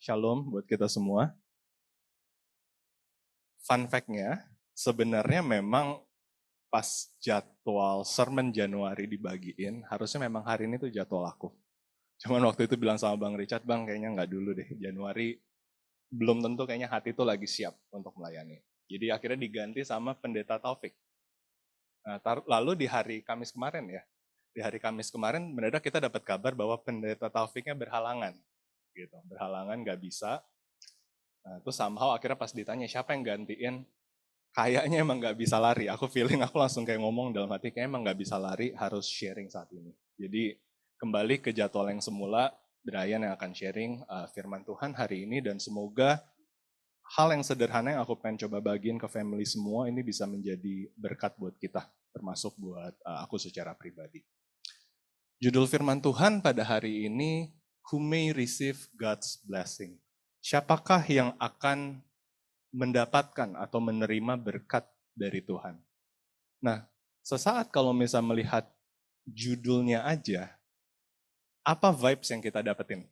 Shalom buat kita semua. Fun fact-nya, sebenarnya memang pas jadwal sermon Januari dibagiin, harusnya memang hari ini tuh jadwal aku. Cuman waktu itu bilang sama Bang Richard, Bang kayaknya nggak dulu deh, Januari belum tentu kayaknya hati tuh lagi siap untuk melayani. Jadi akhirnya diganti sama Pendeta Taufik. Nah, lalu di hari Kamis kemarin ya, di hari Kamis kemarin mendadak kita dapat kabar bahwa Pendeta Taufiknya berhalangan. Gitu, berhalangan nggak bisa. Nah, terus somehow akhirnya pas ditanya siapa yang gantiin, kayaknya emang nggak bisa lari. Aku feeling aku langsung kayak ngomong dalam hati, kayaknya emang nggak bisa lari, harus sharing saat ini. Jadi kembali ke jadwal yang semula, Brian yang akan sharing firman Tuhan hari ini, dan semoga hal yang sederhana yang aku pengen coba bagiin ke family semua ini bisa menjadi berkat buat kita, termasuk buat aku secara pribadi. Judul firman Tuhan pada hari ini, Who may receive God's blessing. Siapakah yang akan mendapatkan atau menerima berkat dari Tuhan. Nah, sesaat kalau misalnya melihat judulnya aja, apa vibes yang kita dapetin?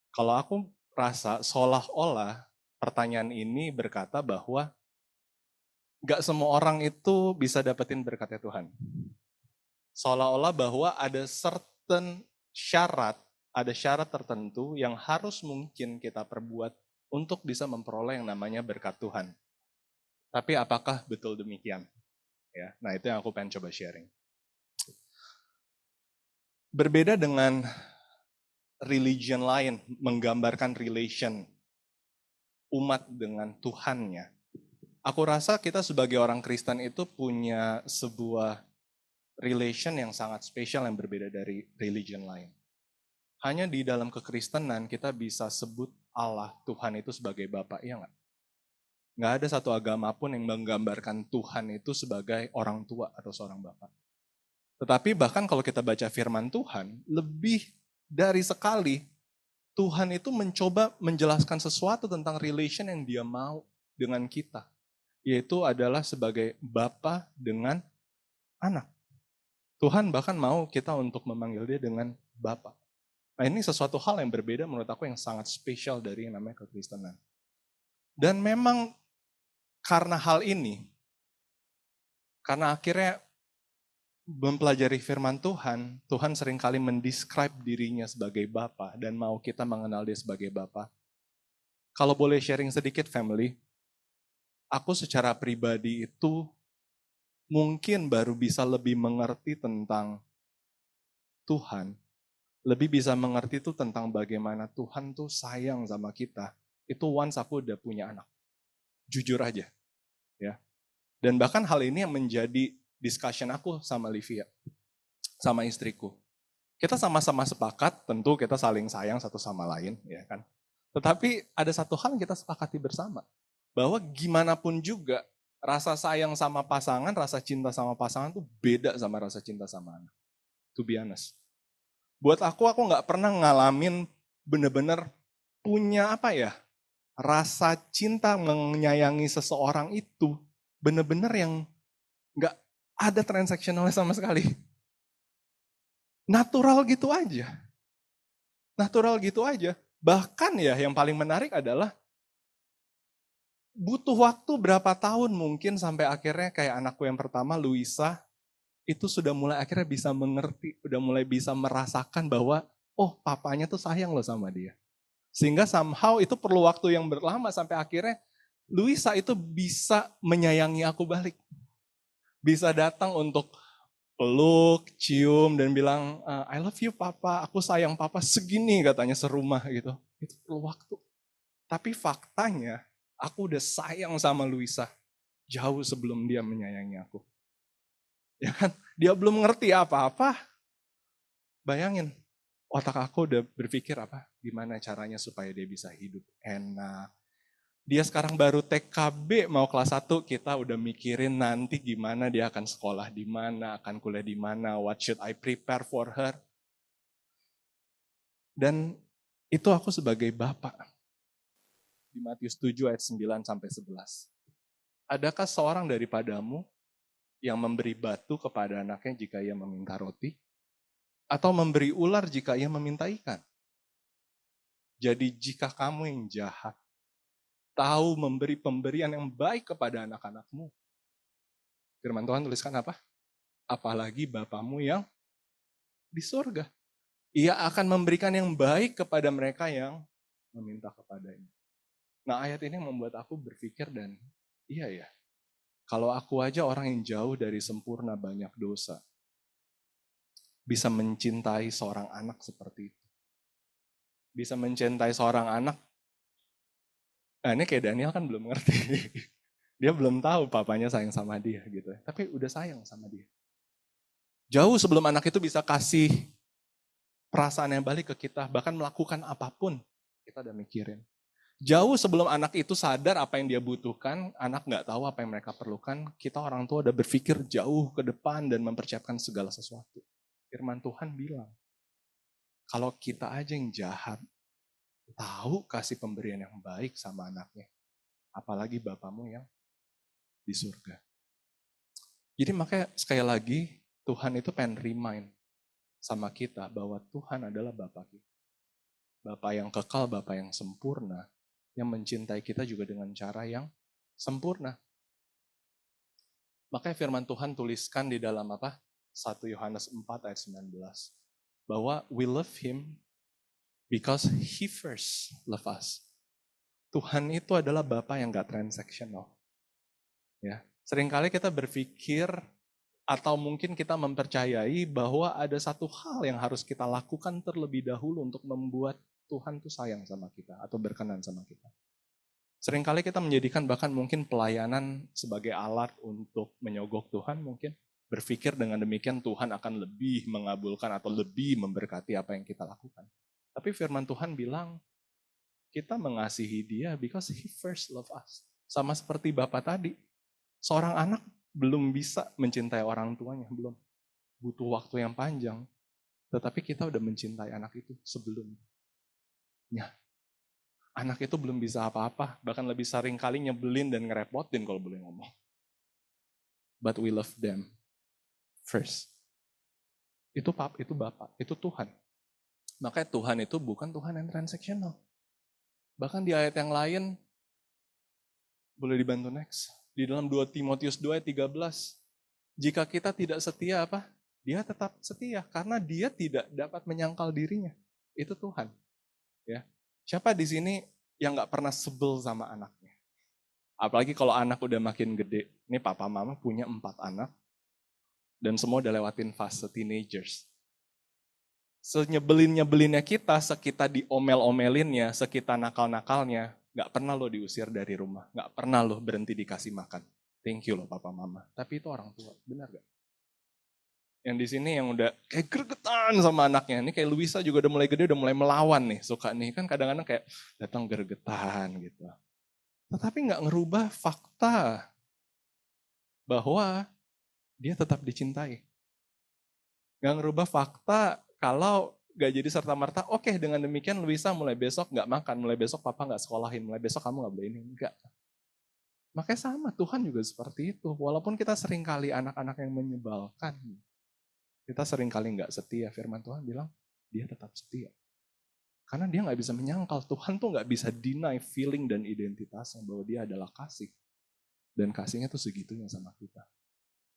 Kalau aku rasa seolah-olah pertanyaan ini berkata bahwa gak semua orang itu bisa dapetin berkatnya Tuhan. Seolah-olah bahwa ada syarat tertentu yang harus mungkin kita perbuat untuk bisa memperoleh yang namanya berkat Tuhan. Tapi apakah betul demikian? Ya, nah itu yang aku pengen coba sharing. Berbeda dengan religion lain, menggambarkan relation umat dengan Tuhannya. Aku rasa kita sebagai orang Kristen itu punya sebuah relation yang sangat spesial yang berbeda dari religion lain. Hanya di dalam kekristenan kita bisa sebut Allah, Tuhan itu sebagai Bapa, iya nggak? Nggak ada satu agama pun yang menggambarkan Tuhan itu sebagai orang tua atau seorang Bapa. Tetapi bahkan kalau kita baca firman Tuhan, lebih dari sekali Tuhan itu mencoba menjelaskan sesuatu tentang relation yang dia mau dengan kita. Yaitu adalah sebagai Bapa dengan anak. Tuhan bahkan mau kita untuk memanggil dia dengan Bapa. Nah ini sesuatu hal yang berbeda menurut aku yang sangat spesial dari yang namanya kekristenan. Dan memang karena hal ini, karena akhirnya mempelajari firman Tuhan, Tuhan seringkali mendescribe dirinya sebagai Bapa dan mau kita mengenal dia sebagai Bapa. Kalau boleh sharing sedikit family, aku secara pribadi itu mungkin baru bisa lebih mengerti tentang Tuhan, lebih bisa mengerti itu tentang bagaimana Tuhan tuh sayang sama kita. Itu once aku udah punya anak. Jujur aja, ya. Dan bahkan hal ini yang menjadi discussion aku sama Livia, sama istriku. Kita sama-sama sepakat, tentu kita saling sayang satu sama lain, ya kan. Tetapi ada satu hal yang kita sepakati bersama, bahwa gimana pun juga rasa sayang sama pasangan, rasa cinta sama pasangan tuh beda sama rasa cinta sama anak. To be honest. Buat aku nggak pernah ngalamin bener-bener punya apa ya, rasa cinta menyayangi seseorang itu bener-bener yang nggak ada transaksionalnya sama sekali. Natural gitu aja. Natural gitu aja. Bahkan ya yang paling menarik adalah butuh waktu berapa tahun mungkin sampai akhirnya kayak anakku yang pertama, Luisa, itu sudah mulai akhirnya bisa mengerti, udah mulai bisa merasakan bahwa, oh papanya tuh sayang loh sama dia. Sehingga somehow itu perlu waktu yang berlama sampai akhirnya Luisa itu bisa menyayangi aku balik. Bisa datang untuk peluk, cium, dan bilang, I love you papa, aku sayang papa segini katanya serumah gitu. Itu perlu waktu. Tapi faktanya, aku udah sayang sama Luisa jauh sebelum dia menyayangi aku. Ya kan? Dia belum ngerti apa-apa. Bayangin, otak aku udah berpikir apa? Gimana caranya supaya dia bisa hidup enak. Dia sekarang baru TKB mau kelas 1, kita udah mikirin nanti gimana dia akan sekolah di mana, akan kuliah di mana, what should I prepare for her. Dan itu aku sebagai bapak. Di Matius 7 ayat 9 sampai 11. Adakah seorang daripadamu yang memberi batu kepada anaknya jika ia meminta roti? Atau memberi ular jika ia meminta ikan? Jadi jika kamu yang jahat, tahu memberi pemberian yang baik kepada anak-anakmu. Firman Tuhan tuliskan apa? Apalagi Bapamu yang di surga. Ia akan memberikan yang baik kepada mereka yang meminta kepadanya. Nah, ayat ini membuat aku berpikir dan iya ya. Kalau aku aja orang yang jauh dari sempurna banyak dosa, bisa mencintai seorang anak seperti itu. Bisa mencintai seorang anak. Nah, ini kayak Daniel kan belum ngerti. Dia belum tahu papanya sayang sama dia gitu. Tapi udah sayang sama dia. Jauh sebelum anak itu bisa kasih perasaan yang balik ke kita, bahkan melakukan apapun, kita udah mikirin. Jauh sebelum anak itu sadar apa yang dia butuhkan, anak nggak tahu apa yang mereka perlukan, kita orang tua udah berpikir jauh ke depan dan mempersiapkan segala sesuatu. Firman Tuhan bilang, kalau kita aja yang jahat, tahu kasih pemberian yang baik sama anaknya, apalagi Bapamu yang di surga. Jadi makanya sekali lagi, Tuhan itu pengen remind sama kita bahwa Tuhan adalah Bapa kita. Bapa yang kekal, Bapa yang sempurna, yang mencintai kita juga dengan cara yang sempurna. Makanya firman Tuhan tuliskan di dalam apa? 1 Yohanes 4 ayat 19. Bahwa we love Him because He first love us. Tuhan itu adalah Bapa yang gak transactional. Ya. Seringkali kita berpikir atau mungkin kita mempercayai bahwa ada satu hal yang harus kita lakukan terlebih dahulu untuk membuat Tuhan tuh sayang sama kita atau berkenan sama kita. Seringkali kita menjadikan bahkan mungkin pelayanan sebagai alat untuk menyogok Tuhan mungkin. Berpikir dengan demikian Tuhan akan lebih mengabulkan atau lebih memberkati apa yang kita lakukan. Tapi firman Tuhan bilang, kita mengasihi dia because He first love us. Sama seperti Bapak tadi, seorang anak belum bisa mencintai orang tuanya, belum. Butuh waktu yang panjang. Tetapi kita udah mencintai anak itu sebelumnya. Anak itu belum bisa apa-apa, bahkan lebih sering kali nyebelin dan ngerepotin kalau boleh ngomong. But we love them first. Itu Bapak, itu Tuhan. Makanya Tuhan itu bukan Tuhan yang transaksional. Bahkan di ayat yang lain, boleh dibantu next. Di dalam 2 Timotius 2 ayat 13, jika kita tidak setia apa? Dia tetap setia karena dia tidak dapat menyangkal dirinya. Itu Tuhan. Ya. Siapa di sini yang nggak pernah sebel sama anaknya? Apalagi kalau anak udah makin gede. Ini papa mama punya 4 anak dan semua udah lewatin fase teenagers. Senyebelin-nyebelinnya kita diomel-omelinnya, sekita nakal-nakalnya, nggak pernah lo diusir dari rumah, nggak pernah lo berhenti dikasih makan. Thank you loh papa mama. Tapi itu orang tua, benar gak? Yang di sini yang udah kayak gregetan sama anaknya. Ini kayak Luisa juga udah mulai gede, udah mulai melawan nih. Suka nih, kan kadang-kadang kayak datang gregetan gitu. Tetapi nggak ngerubah fakta bahwa dia tetap dicintai. Nggak ngerubah fakta kalau gak jadi serta-merta, oke dengan demikian Luisa mulai besok nggak makan, mulai besok papa nggak sekolahin, mulai besok kamu nggak boleh ini. Enggak. Makanya sama, Tuhan juga seperti itu. Walaupun kita sering kali anak-anak yang menyebalkan, kita sering kali nggak setia, firman Tuhan bilang, dia tetap setia. Karena dia nggak bisa menyangkal, Tuhan tuh nggak bisa deny feeling dan identitasnya bahwa dia adalah kasih. Dan kasihnya tuh segitunya sama kita.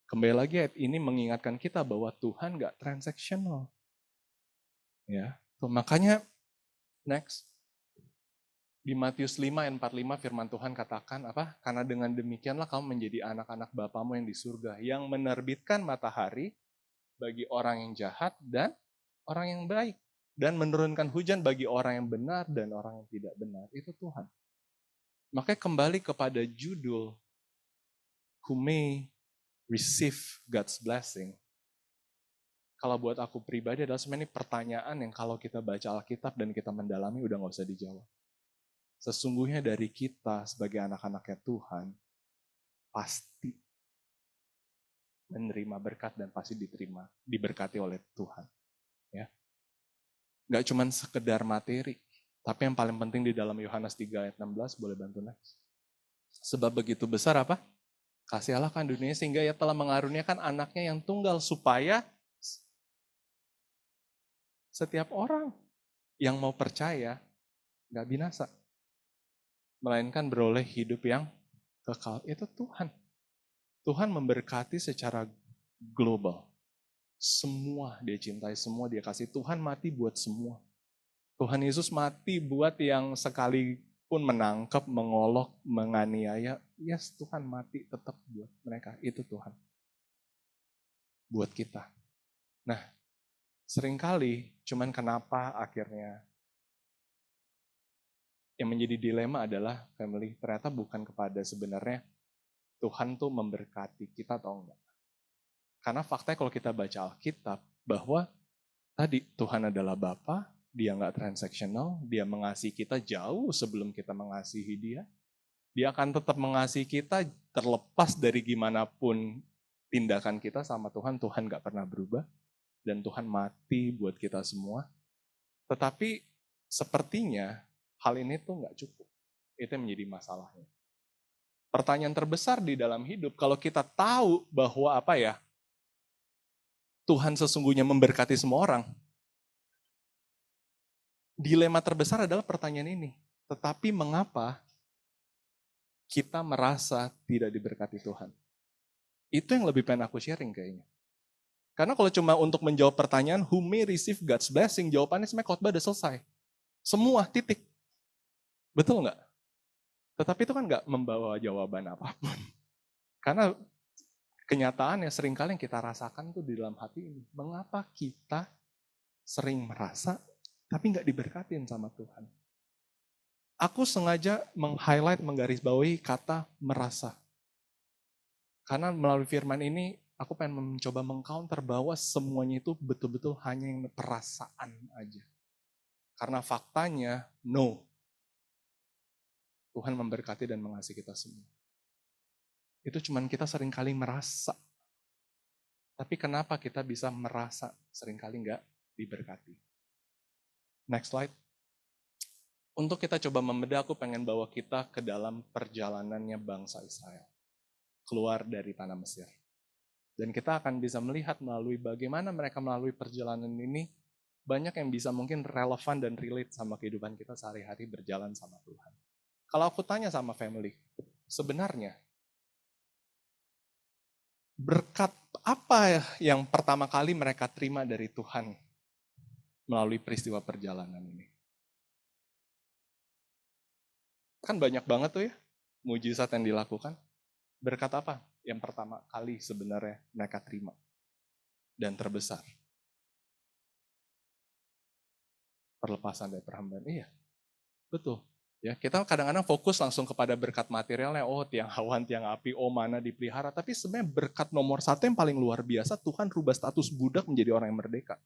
Kembali lagi ayat ini mengingatkan kita bahwa Tuhan nggak transactional. Ya, tuh, makanya next di Matius 5 ayat 45 firman Tuhan katakan apa? Karena dengan demikianlah kamu menjadi anak-anak Bapamu yang di surga yang menerbitkan matahari bagi orang yang jahat dan orang yang baik dan menurunkan hujan bagi orang yang benar dan orang yang tidak benar. Itu Tuhan. Makanya kembali kepada judul who may receive God's blessing. Kalau buat aku pribadi adalah sebenarnya pertanyaan yang kalau kita baca Alkitab dan kita mendalami udah gak usah dijawab. Sesungguhnya dari kita sebagai anak-anaknya Tuhan, pasti menerima berkat dan pasti diberkati oleh Tuhan. Ya. Gak cuma sekedar materi, tapi yang paling penting di dalam Yohanes 3 ayat 16, boleh bantu next. Sebab begitu besar apa? Kasih Allah kan dunia sehingga ia telah mengaruniakan anaknya yang tunggal supaya setiap orang yang mau percaya Nggak binasa. Melainkan beroleh hidup yang kekal. Itu Tuhan. Tuhan memberkati secara global. Semua dia cintai, semua dia kasih. Tuhan mati buat semua. Tuhan Yesus mati buat yang sekalipun menangkap, mengolok, menganiaya. Yes, Tuhan mati tetap buat mereka. Itu Tuhan. Buat kita. Nah, seringkali cuman kenapa akhirnya yang menjadi dilema adalah family, ternyata bukan kepada sebenarnya Tuhan tuh memberkati kita atau enggak. Karena faktanya kalau kita baca Alkitab, bahwa tadi Tuhan adalah Bapa, dia nggak transaksional, dia mengasihi kita jauh sebelum kita mengasihi dia. Dia akan tetap mengasihi kita terlepas dari gimana pun tindakan kita sama Tuhan. Tuhan nggak pernah berubah. Dan Tuhan mati buat kita semua. Tetapi sepertinya hal ini tuh nggak cukup. Itu yang menjadi masalahnya. Pertanyaan terbesar di dalam hidup, kalau kita tahu bahwa Tuhan sesungguhnya memberkati semua orang, dilema terbesar adalah pertanyaan ini. Tetapi mengapa kita merasa tidak diberkati Tuhan? Itu yang lebih pengen aku sharing kayaknya. Karena kalau cuma untuk menjawab pertanyaan, who may receive God's blessing, jawabannya sebenarnya khotbah udah selesai. Semua, titik. Betul nggak? Tetapi itu kan nggak membawa jawaban apapun. Karena kenyataannya seringkali yang kita rasakan tuh di dalam hati ini. Mengapa kita sering merasa tapi nggak diberkatin sama Tuhan? Aku sengaja meng-highlight, menggarisbawahi kata merasa. Karena melalui firman ini, aku pengen mencoba meng-counter bahwa semuanya itu betul-betul hanya yang perasaan aja. Karena faktanya, no. Tuhan memberkati dan mengasihi kita semua. Itu cuman kita seringkali merasa. Tapi kenapa kita bisa merasa seringkali nggak diberkati? Next slide. Untuk kita coba membedah, aku pengen bawa kita ke dalam perjalanannya bangsa Israel. Keluar dari tanah Mesir. Dan kita akan bisa melihat melalui bagaimana mereka melalui perjalanan ini, banyak yang bisa mungkin relevan dan relate sama kehidupan kita sehari-hari berjalan sama Tuhan. Kalau aku tanya sama family, sebenarnya berkat apa yang pertama kali mereka terima dari Tuhan melalui peristiwa perjalanan ini? Kan banyak banget tuh ya, mujizat yang dilakukan. Berkat apa yang pertama kali sebenarnya mereka terima dan terbesar? Perlepasan dari perhambaan. Iya, betul. Ya, kita kadang-kadang fokus langsung kepada berkat materialnya, oh tiang awan, tiang api, oh mana dipelihara. Tapi sebenarnya berkat nomor satu yang paling luar biasa, Tuhan rubah status budak menjadi orang yang merdeka.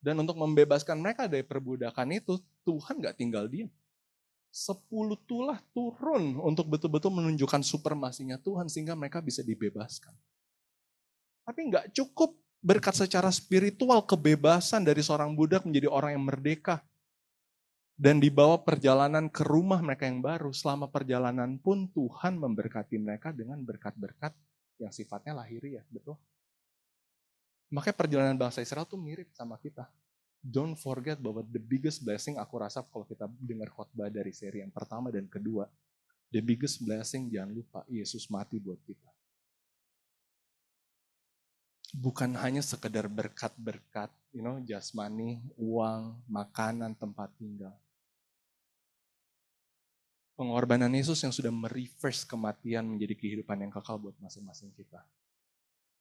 Dan untuk membebaskan mereka dari perbudakan itu, Tuhan gak tinggal diam. 10 tulah turun untuk betul-betul menunjukkan supremasinya Tuhan sehingga mereka bisa dibebaskan. Tapi gak cukup berkat secara spiritual kebebasan dari seorang budak menjadi orang yang merdeka. Dan dibawa perjalanan ke rumah mereka yang baru. Selama perjalanan pun Tuhan memberkati mereka dengan berkat-berkat yang sifatnya lahiriah, betul? Makanya perjalanan bangsa Israel tuh mirip sama kita. Don't forget bahwa the biggest blessing, aku rasa kalau kita dengar khotbah dari seri yang pertama dan kedua, the biggest blessing jangan lupa, Yesus mati buat kita. Bukan hanya sekedar berkat-berkat, jasmani, uang, makanan, tempat tinggal. Pengorbanan Yesus yang sudah mereverse kematian menjadi kehidupan yang kekal buat masing-masing kita.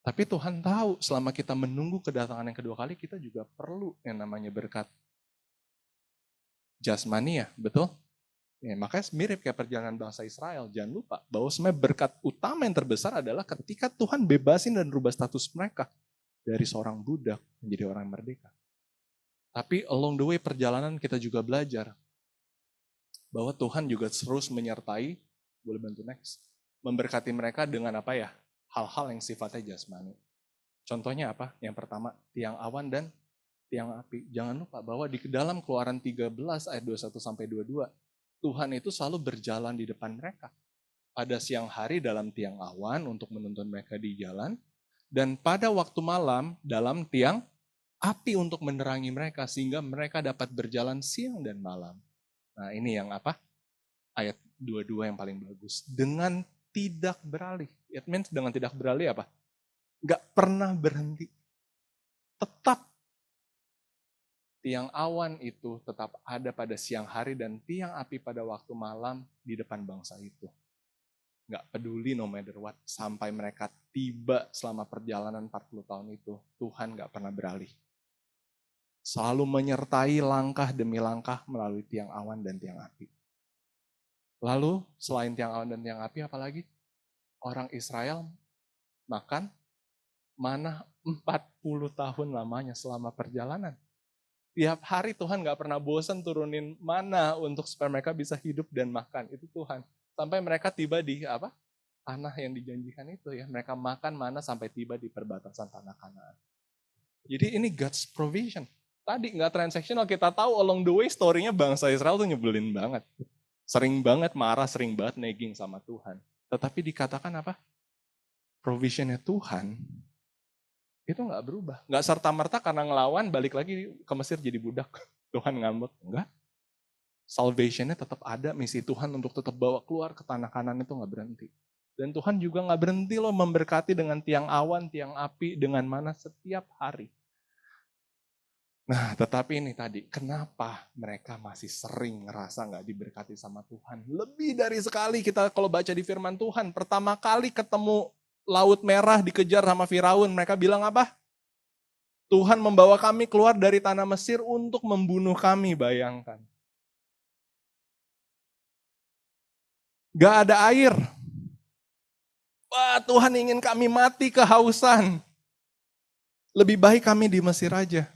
Tapi Tuhan tahu selama kita menunggu kedatangan yang kedua kali, kita juga perlu yang namanya berkat jasmani ya, betul? Ya, makanya mirip kayak perjalanan bangsa Israel. Jangan lupa bahwa sebenarnya berkat utama yang terbesar adalah ketika Tuhan bebasin dan rubah status mereka dari seorang budak menjadi orang merdeka. Tapi along the way perjalanan kita juga belajar bahwa Tuhan juga terus menyertai, boleh bantu next, memberkati mereka dengan apa ya? Hal-hal yang sifatnya jasmani. Contohnya apa? Yang pertama, tiang awan dan tiang api. Jangan lupa bahwa di dalam Keluaran 13 ayat 21 sampai 22, Tuhan itu selalu berjalan di depan mereka. Pada siang hari dalam tiang awan untuk menuntun mereka di jalan, dan pada waktu malam dalam tiang api untuk menerangi mereka sehingga mereka dapat berjalan siang dan malam. Nah ini yang apa? Ayat 22 yang paling bagus. Dengan tidak beralih. It means dengan tidak beralih apa? Gak pernah berhenti. Tetap tiang awan itu tetap ada pada siang hari dan tiang api pada waktu malam di depan bangsa itu. Gak peduli no matter what. Sampai mereka tiba selama perjalanan 40 tahun itu. Tuhan gak pernah beralih. Selalu menyertai langkah demi langkah melalui tiang awan dan tiang api. Lalu selain tiang awan dan tiang api apalagi? Orang Israel makan mana 40 tahun lamanya selama perjalanan. Tiap hari Tuhan gak pernah bosan turunin mana untuk supaya mereka bisa hidup dan makan. Itu Tuhan. Sampai mereka tiba di apa? Tanah yang dijanjikan itu ya. Mereka makan mana sampai tiba di perbatasan tanah Kanaan. Jadi ini God's provision. Tadi gak transactional, kita tahu along the way story-nya bangsa Israel tuh nyebelin banget. Sering banget marah, sering banget nagging sama Tuhan. Tetapi dikatakan apa? Provision-nya Tuhan itu nggak berubah. Nggak serta-merta karena ngelawan balik lagi ke Mesir jadi budak. Tuhan ngambek. Enggak. Salvation-nya tetap ada. Misi Tuhan untuk tetap bawa keluar ke tanah Kanan itu nggak berhenti. Dan Tuhan juga nggak berhenti loh memberkati dengan tiang awan, tiang api, dengan mana setiap hari. Nah, tetapi ini tadi, kenapa mereka masih sering ngerasa nggak diberkati sama Tuhan? Lebih dari sekali kita kalau baca di firman Tuhan, pertama kali ketemu Laut Merah dikejar sama Firaun, mereka bilang apa? Tuhan membawa kami keluar dari tanah Mesir untuk membunuh kami, bayangkan. Gak ada air. Wah, Tuhan ingin kami mati kehausan. Lebih baik kami di Mesir aja.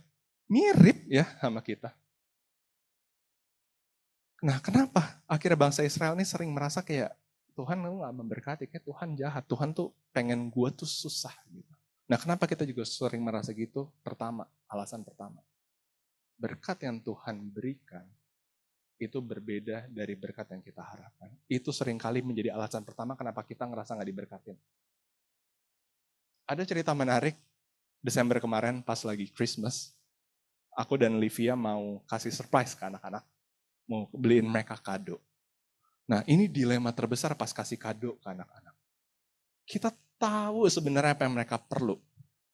Mirip ya sama kita. Nah kenapa akhirnya bangsa Israel ini sering merasa kayak Tuhan lu gak memberkati, kayak Tuhan jahat. Tuhan tuh pengen gue tuh susah gitu. Nah kenapa kita juga sering merasa gitu? Pertama, alasan pertama. Berkat yang Tuhan berikan itu berbeda dari berkat yang kita harapkan. Itu seringkali menjadi alasan pertama kenapa kita ngerasa gak diberkatin. Ada cerita menarik, Desember kemarin pas lagi Christmas, aku dan Livia mau kasih surprise ke anak-anak. Mau beliin mereka kado. Nah ini dilema terbesar pas kasih kado ke anak-anak. Kita tahu sebenarnya apa yang mereka perlu.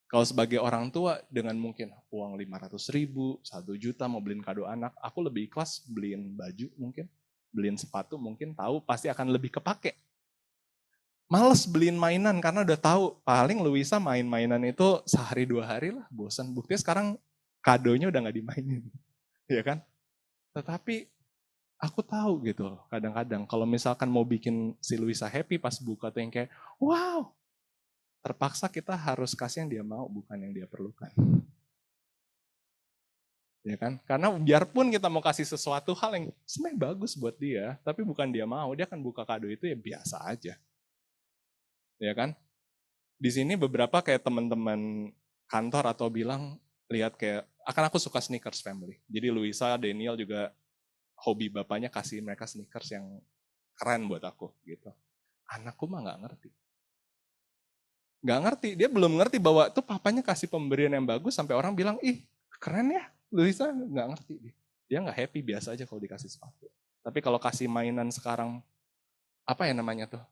Kalau sebagai orang tua dengan mungkin uang 500.000, 1 juta mau beliin kado anak, aku lebih ikhlas beliin baju mungkin, beliin sepatu mungkin, tahu pasti akan lebih kepake. Males beliin mainan karena udah tahu paling Luisa main-mainan itu sehari 2 hari lah, bosan. Buktinya sekarang kadonya udah gak dimainin, ya kan? Tetapi aku tahu gitu kadang-kadang kalau misalkan mau bikin si Luisa happy pas buka tuh yang kayak wow, terpaksa kita harus kasih yang dia mau bukan yang dia perlukan. Ya kan? Karena biarpun kita mau kasih sesuatu hal yang sebenarnya bagus buat dia, tapi bukan dia mau, dia akan buka kado itu ya biasa aja. Ya kan? Di sini beberapa kayak teman-teman kantor atau bilang lihat kayak akan aku suka sneakers family. Jadi Luisa, Daniel juga hobi bapaknya kasih mereka sneakers yang keren buat aku gitu. Anakku mah nggak ngerti. Nggak ngerti, dia belum ngerti bahwa tuh papanya kasih pemberian yang bagus sampai orang bilang, ih keren ya, Luisa nggak ngerti. Dia nggak happy, biasa aja kalau dikasih sepatu. Tapi kalau kasih mainan sekarang, apa ya namanya tuh?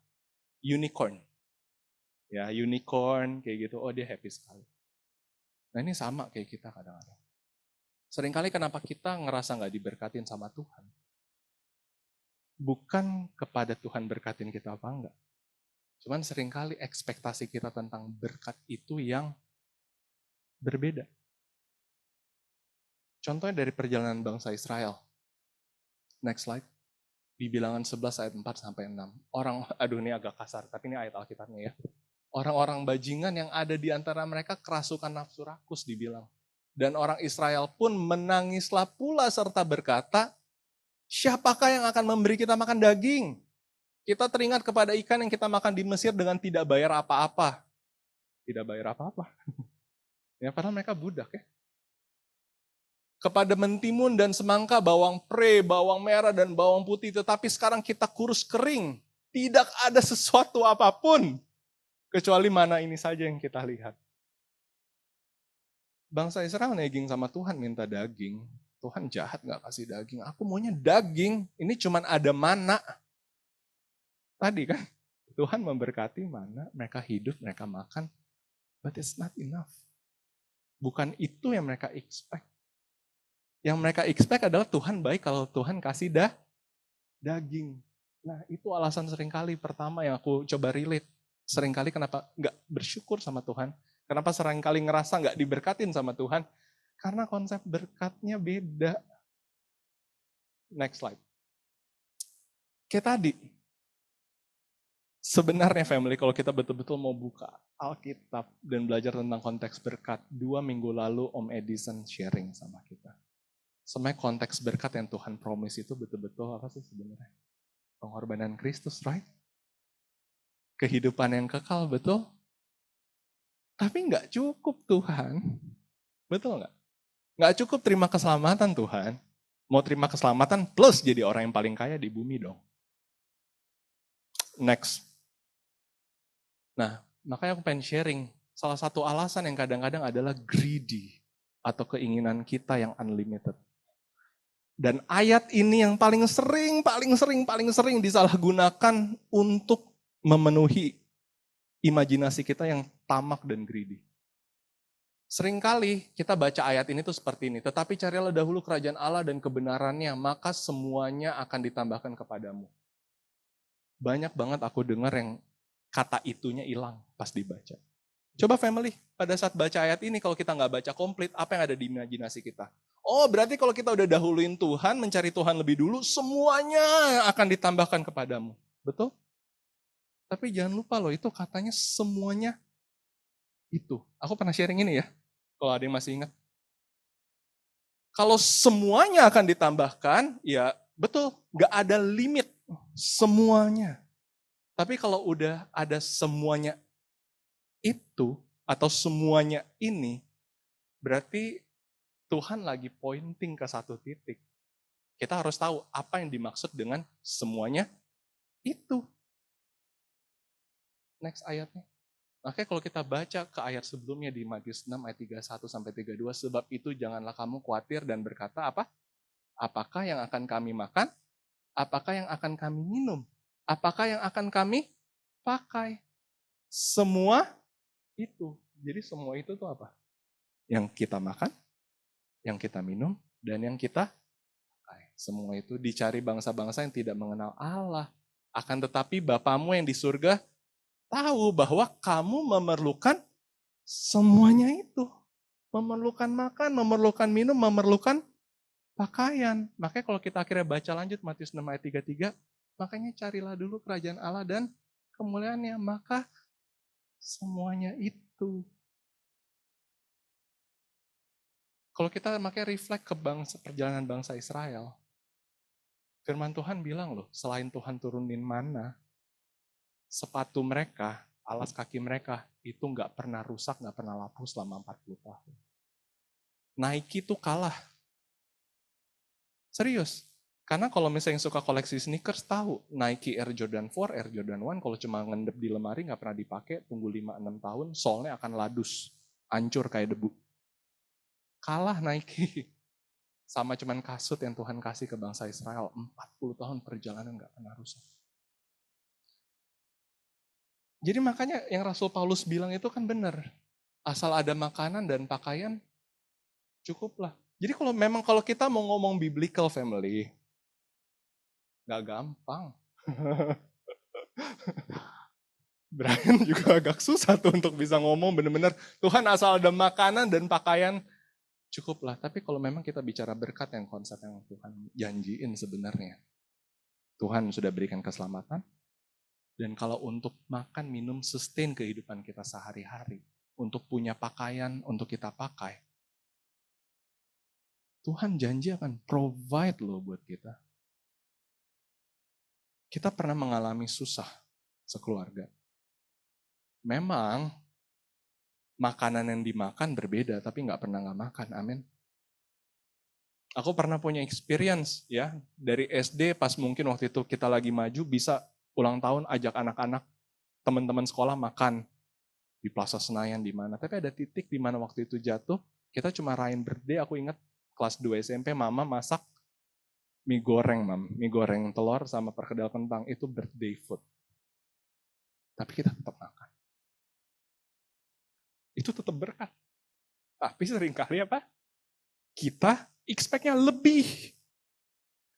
Unicorn. Ya, unicorn kayak gitu, oh dia happy sekali. Nah ini sama kayak kita kadang-kadang. Seringkali kenapa kita ngerasa nggak diberkatin sama Tuhan? Bukan kepada Tuhan berkatin kita apa enggak. Cuman seringkali ekspektasi kita tentang berkat itu yang berbeda. Contohnya dari perjalanan bangsa Israel. Next slide. Di Bilangan 11 ayat 4 sampai 6. Orang, aduh ini agak kasar, tapi ini ayat Alkitabnya ya. Orang-orang bajingan yang ada di antara mereka kerasukan nafsu rakus dibilang. Dan orang Israel pun menangislah pula serta berkata, siapakah yang akan memberi kita makan daging? Kita teringat kepada ikan yang kita makan di Mesir dengan tidak bayar apa-apa. Tidak bayar apa-apa. Ya, padahal mereka budak ya. Kepada mentimun dan semangka, bawang pre, bawang merah dan bawang putih. Tetapi sekarang kita kurus kering. Tidak ada sesuatu apapun. Kecuali mana ini saja yang kita lihat. Bangsa Israel nagging sama Tuhan minta daging. Tuhan jahat gak kasih daging. Aku maunya daging. Ini cuman ada mana. Tadi kan, Tuhan memberkati mana, mereka hidup, mereka makan. But it's not enough. Bukan itu yang mereka expect. Yang mereka expect adalah Tuhan baik kalau Tuhan kasih daging. Nah itu alasan seringkali pertama yang aku coba relate. Seringkali kenapa gak bersyukur sama Tuhan. Kenapa seringkali ngerasa gak diberkatin sama Tuhan. Karena konsep berkatnya beda. Next slide. Kayak tadi. Sebenarnya family, kalau kita betul-betul mau buka Alkitab dan belajar tentang konteks berkat, 2 minggu lalu Om Edison sharing sama kita. Sebenarnya konteks berkat yang Tuhan promise itu betul-betul apa sih sebenarnya? Pengorbanan Kristus, right? Kehidupan yang kekal, betul? Tapi nggak cukup Tuhan. Betul nggak? Nggak cukup terima keselamatan Tuhan. Mau terima keselamatan plus jadi orang yang paling kaya di bumi dong. Next. Nah, makanya aku pengen sharing. Salah satu alasan yang kadang-kadang adalah greedy. Atau keinginan kita yang unlimited. Dan ayat ini yang paling sering disalahgunakan untuk memenuhi imajinasi kita yang tamak dan greedy. Seringkali kita baca ayat ini tuh seperti ini. Tetapi carilah dahulu kerajaan Allah dan kebenarannya, maka semuanya akan ditambahkan kepadamu. Banyak banget aku dengar yang kata itunya hilang pas dibaca. Coba family, pada saat baca ayat ini kalau kita nggak baca komplit, apa yang ada di imajinasi kita? Oh berarti kalau kita udah dahuluin Tuhan, mencari Tuhan lebih dulu, semuanya akan ditambahkan kepadamu. Betul? Tapi jangan lupa loh, itu katanya semuanya itu. Aku pernah sharing ini ya, kalau ada yang masih ingat. Kalau semuanya akan ditambahkan, ya betul, nggak ada limit semuanya. Tapi kalau udah ada semuanya itu, atau semuanya ini, berarti Tuhan lagi pointing ke satu titik. Kita harus tahu apa yang dimaksud dengan semuanya itu. Next ayatnya. Makanya kalau kita baca ke ayat sebelumnya di Matius 6 ayat 31 sampai 32, sebab itu janganlah kamu khawatir dan berkata apa? Apakah yang akan kami makan? Apakah yang akan kami minum? Apakah yang akan kami pakai? Semua itu. Jadi semua itu tuh apa? Yang kita makan, yang kita minum, dan yang kita pakai. Semua itu dicari bangsa-bangsa yang tidak mengenal Allah. Akan tetapi Bapamu yang di surga tahu bahwa kamu memerlukan semuanya itu. Memerlukan makan, memerlukan minum, memerlukan pakaian. Makanya kalau kita akhirnya baca lanjut Matius 6 ayat 33, makanya carilah dulu kerajaan Allah dan kemuliaannya, maka semuanya itu. Kalau kita makanya reflect ke perjalanan bangsa Israel, firman Tuhan bilang loh, selain Tuhan turunin mana, sepatu mereka, alas kaki mereka, itu nggak pernah rusak, nggak pernah lapuk selama 40 tahun. Nike tuh kalah. Serius. Karena kalau misalnya yang suka koleksi sneakers tahu, Nike Air Jordan 4, Air Jordan 1, kalau cuma ngendep di lemari, nggak pernah dipakai, tunggu 5-6 tahun, solnya akan ladus, hancur kayak debu. Kalah Nike. Sama cuman kasut yang Tuhan kasih ke bangsa Israel. 40 tahun perjalanan gak pernah rusak. Jadi makanya yang Rasul Paulus bilang itu kan benar. Asal ada makanan dan pakaian, cukuplah. Jadi kalau kita mau ngomong biblical family, gak gampang. Brian juga agak susah tuh untuk bisa ngomong benar-benar Tuhan asal ada makanan dan pakaian, cukuplah. Tapi kalau memang kita bicara berkat yang konsep yang Tuhan janjiin sebenarnya. Tuhan sudah berikan keselamatan. Dan kalau untuk makan, minum, sustain kehidupan kita sehari-hari. Untuk punya pakaian, untuk kita pakai. Tuhan janji akan provide loh buat kita. Kita pernah mengalami susah sekeluarga. Memang makanan yang dimakan berbeda, tapi nggak pernah nggak makan, amin. Aku pernah punya experience ya, dari SD pas mungkin waktu itu kita lagi maju bisa ulang tahun ajak anak-anak, teman-teman sekolah makan di Plaza Senayan di mana. Tapi ada titik di mana waktu itu jatuh, kita cuma rayain birthday, aku ingat kelas 2 SMP, mama masak mie goreng, mie goreng telur sama perkedel kentang, itu birthday food. Tapi kita tetap makan. Itu tetap berkat. Tapi seringkali apa? Kita expect-nya lebih.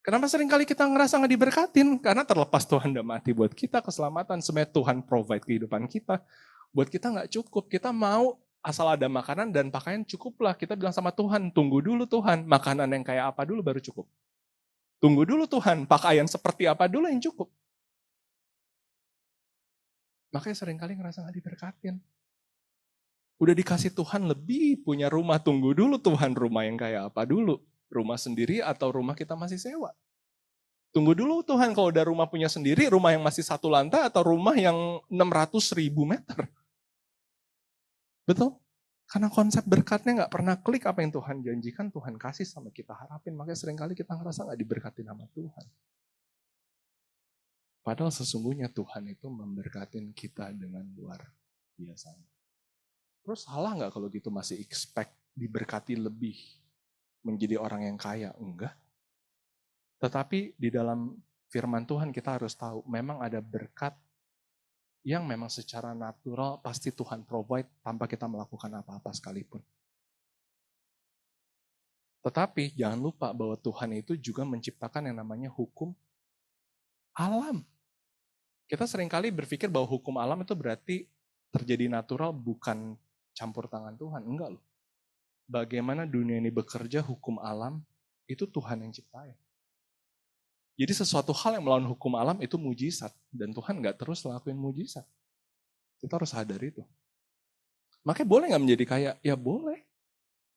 Kenapa seringkali kita ngerasa nggak diberkatin? Karena terlepas Tuhan udah mati buat kita, keselamatan, sebenarnya Tuhan provide kehidupan kita. Buat kita nggak cukup, kita mau asal ada makanan dan pakaian cukuplah. Kita bilang sama Tuhan, tunggu dulu Tuhan, makanan yang kayak apa dulu baru cukup. Tunggu dulu Tuhan, pakaian seperti apa dulu yang cukup. Makanya seringkali ngerasa nggak diberkatin. Udah dikasih Tuhan lebih, punya rumah, tunggu dulu Tuhan, rumah yang kayak apa dulu. Rumah sendiri atau rumah kita masih sewa. Tunggu dulu Tuhan, kalau udah rumah punya sendiri, rumah yang masih 1 lantai atau rumah yang 600.000 meter. Betul? Karena konsep berkatnya nggak pernah klik apa yang Tuhan janjikan, Tuhan kasih sama kita harapin. Makanya seringkali kita ngerasa nggak diberkatin sama Tuhan. Padahal sesungguhnya Tuhan itu memberkatin kita dengan luar biasanya. Terus salah nggak kalau gitu masih expect diberkati lebih, menjadi orang yang kaya? Enggak. Tetapi di dalam firman Tuhan kita harus tahu, memang ada berkat yang memang secara natural pasti Tuhan provide tanpa kita melakukan apa-apa sekalipun. Tetapi jangan lupa bahwa Tuhan itu juga menciptakan yang namanya hukum alam. Kita seringkali berpikir bahwa hukum alam itu berarti terjadi natural, bukan campur tangan Tuhan. Enggak loh. Bagaimana dunia ini bekerja, hukum alam, itu Tuhan yang ciptain. Jadi sesuatu hal yang melawan hukum alam itu mujizat. Dan Tuhan nggak terus lakuin mujizat. Kita harus sadar itu. Makanya boleh nggak menjadi kaya? Ya boleh.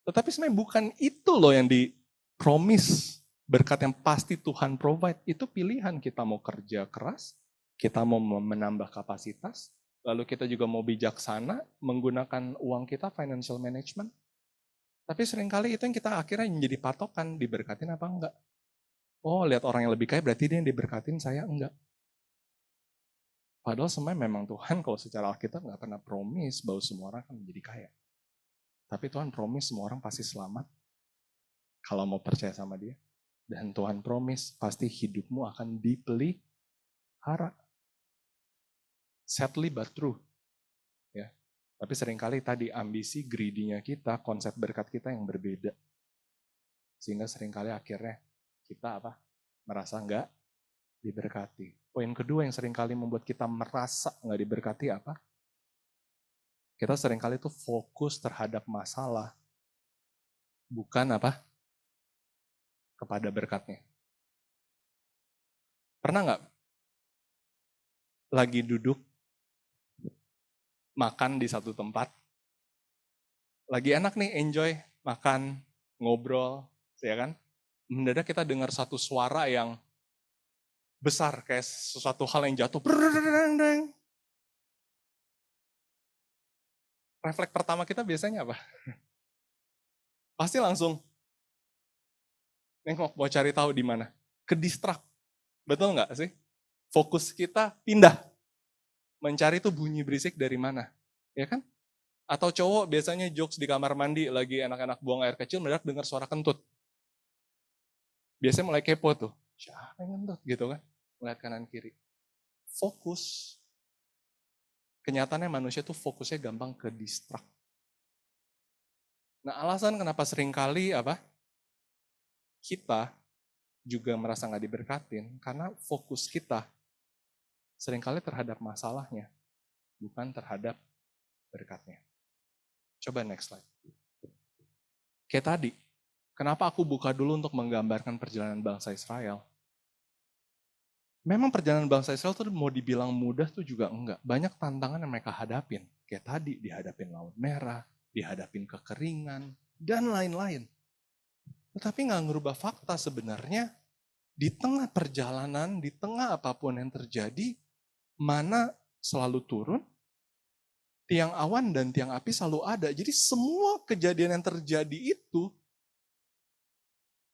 Tetapi sebenarnya bukan itu loh yang di-promise. Berkat yang pasti Tuhan provide. Itu pilihan, kita mau kerja keras, kita mau menambah kapasitas, lalu kita juga mau bijaksana menggunakan uang kita, financial management. Tapi seringkali itu yang kita akhirnya menjadi patokan, diberkatin apa enggak. Oh, lihat orang yang lebih kaya berarti dia yang diberkatin, saya enggak. Padahal sebenarnya memang Tuhan kalau secara Alkitab nggak pernah promise bahwa semua orang akan menjadi kaya. Tapi Tuhan promise semua orang pasti selamat kalau mau percaya sama dia. Dan Tuhan promise pasti hidupmu akan dipelihara. Sadly but true. Ya. Tapi seringkali tadi ambisi, greedy-nya kita, konsep berkat kita yang berbeda. Sehingga seringkali akhirnya kita merasa nggak diberkati. Poin kedua yang seringkali membuat kita merasa nggak diberkati apa? Kita seringkali tuh fokus terhadap masalah, bukan kepada berkatnya. Pernah nggak lagi duduk makan di satu tempat, lagi enak nih, enjoy, makan, ngobrol, ya kan? Mendadak kita dengar satu suara yang besar, kayak sesuatu hal yang jatuh. Refleks pertama kita biasanya apa? Pasti langsung nengok, mau cari tahu di mana. Ke-distract. Betul nggak sih? Fokus kita pindah. Mencari tuh bunyi berisik dari mana. Ya kan? Atau cowok biasanya jokes di kamar mandi, lagi enak-enak buang air kecil, mendadak dengar suara kentut. Biasanya mulai kepo tuh. Siapa yang kentut gitu kan? Melihat kanan kiri. Fokus. Kenyataannya manusia tuh fokusnya gampang ke distract. Nah, alasan kenapa seringkali kita juga merasa nggak diberkatin, karena fokus kita seringkali terhadap masalahnya, bukan terhadap berkatnya. Coba next slide. Kayak tadi, kenapa aku buka dulu untuk menggambarkan perjalanan bangsa Israel? Memang perjalanan bangsa Israel tuh mau dibilang mudah tuh juga enggak. Banyak tantangan yang mereka hadapin. Kayak tadi, dihadapin Laut Merah, dihadapin kekeringan, dan lain-lain. Tetapi nggak ngerubah fakta sebenarnya, di tengah perjalanan, di tengah apapun yang terjadi, mana selalu turun, tiang awan dan tiang api selalu ada. Jadi semua kejadian yang terjadi itu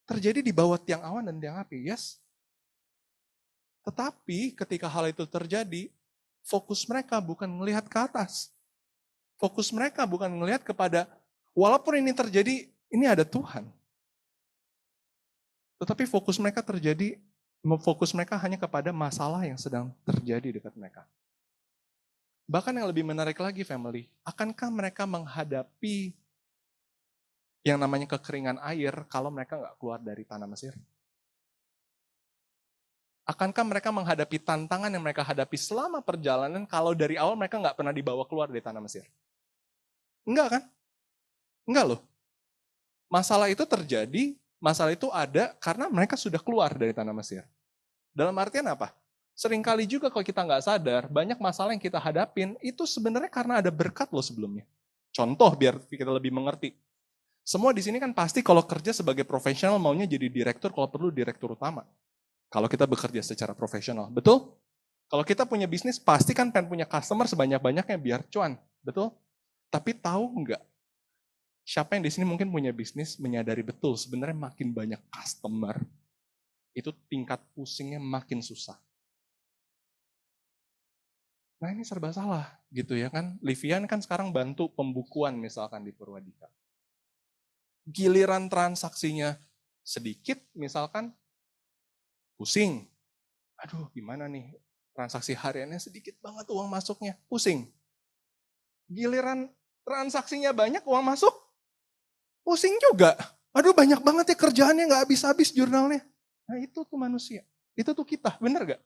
terjadi di bawah tiang awan dan tiang api, yes. Tetapi ketika hal itu terjadi, fokus mereka bukan melihat ke atas. Fokus mereka bukan melihat kepada, walaupun ini terjadi, ini ada Tuhan. Tetapi fokus mereka hanya kepada masalah yang sedang terjadi dekat mereka. Bahkan yang lebih menarik lagi family, akankah mereka menghadapi yang namanya kekeringan air kalau mereka nggak keluar dari tanah Mesir? Akankah mereka menghadapi tantangan yang mereka hadapi selama perjalanan kalau dari awal mereka nggak pernah dibawa keluar dari tanah Mesir? Enggak kan? Enggak loh. Masalah itu terjadi, masalah itu ada karena mereka sudah keluar dari tanah Mesir. Dalam artian apa? Seringkali juga kalau kita nggak sadar, banyak masalah yang kita hadapin itu sebenarnya karena ada berkat loh sebelumnya. Contoh biar kita lebih mengerti. Semua di sini kan pasti kalau kerja sebagai profesional maunya jadi direktur, kalau perlu direktur utama. Kalau kita bekerja secara profesional, betul? Kalau kita punya bisnis, pasti kan pengen punya customer sebanyak-banyaknya biar cuan, betul? Tapi tahu nggak, siapa yang di sini mungkin punya bisnis menyadari betul sebenarnya makin banyak customer, itu tingkat pusingnya makin susah. Nah ini serba salah gitu ya kan. Livian kan sekarang bantu pembukuan misalkan di Purwadika. Giliran transaksinya sedikit misalkan pusing. Aduh gimana nih, transaksi hariannya sedikit banget uang masuknya, pusing. Giliran transaksinya banyak uang masuk, pusing juga. Aduh banyak banget ya kerjaannya gak habis-habis jurnalnya. Nah itu tuh manusia, itu tuh kita, bener gak?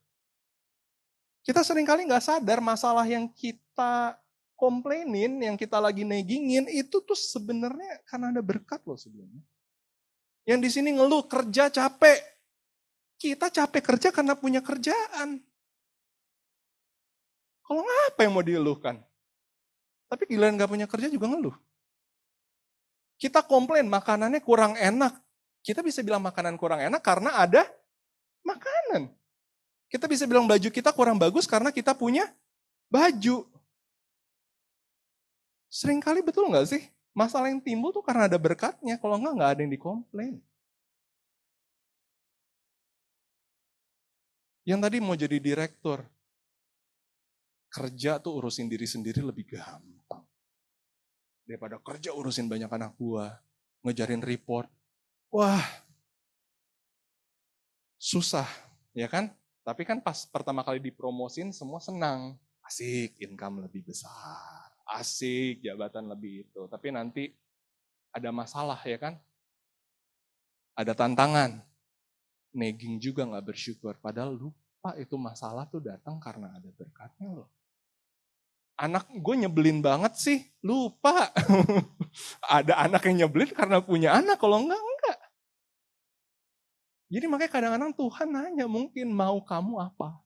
Kita seringkali gak sadar masalah yang kita komplainin, yang kita lagi negingin, itu tuh sebenarnya karena ada berkat loh sebelumnya. Yang di sini ngeluh kerja capek, kita capek kerja karena punya kerjaan. Kalau ngapa yang mau dieluhkan? Tapi giliran gak punya kerja juga ngeluh. Kita komplain makanannya kurang enak. Kita bisa bilang makanan kurang enak karena ada makanan. Kita bisa bilang baju kita kurang bagus karena kita punya baju. Seringkali betul gak sih? Masalah yang timbul tuh karena ada berkatnya. Kalau enggak, gak ada yang dikomplain. Yang tadi mau jadi direktur. Kerja tuh urusin diri sendiri lebih gampang. Daripada kerja urusin banyak anak buah. Ngejarin report. Wah, susah, ya kan? Tapi kan pas pertama kali dipromosin semua senang. Asik, income lebih besar. Asik, jabatan lebih itu. Tapi nanti ada masalah ya kan? Ada tantangan. Negging juga gak bersyukur. Padahal lupa itu masalah tuh datang karena ada berkatnya loh. Anak gue nyebelin banget sih, lupa. Ada anak yang nyebelin karena punya anak, kalau enggak. Jadi makanya kadang-kadang Tuhan nanya mungkin mau kamu apa?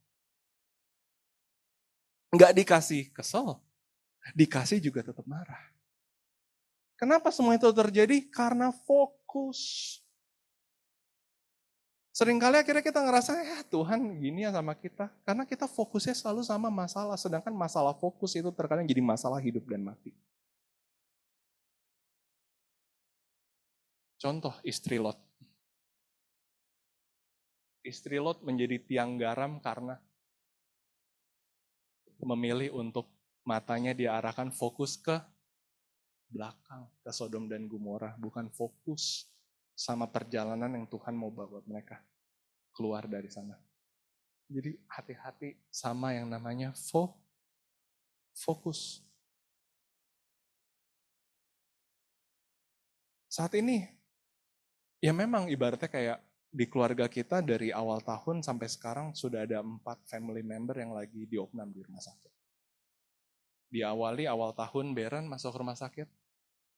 Enggak dikasih kesel, dikasih juga tetap marah. Kenapa semua itu terjadi? Karena fokus. Seringkali akhirnya kita ngerasa, ya Tuhan gini ya sama kita. Karena kita fokusnya selalu sama masalah. Sedangkan masalah fokus itu terkadang jadi masalah hidup dan mati. Contoh istri Lot. Istri Lot menjadi tiang garam karena memilih untuk matanya diarahkan fokus ke belakang, ke Sodom dan Gomora. Bukan fokus sama perjalanan yang Tuhan mau bawa mereka keluar dari sana. Jadi hati-hati sama yang namanya fokus. Saat ini, ya memang ibaratnya kayak di keluarga kita dari awal tahun sampai sekarang sudah ada 4 family member yang lagi diopnam di rumah sakit. Diawali awal tahun Beren masuk rumah sakit.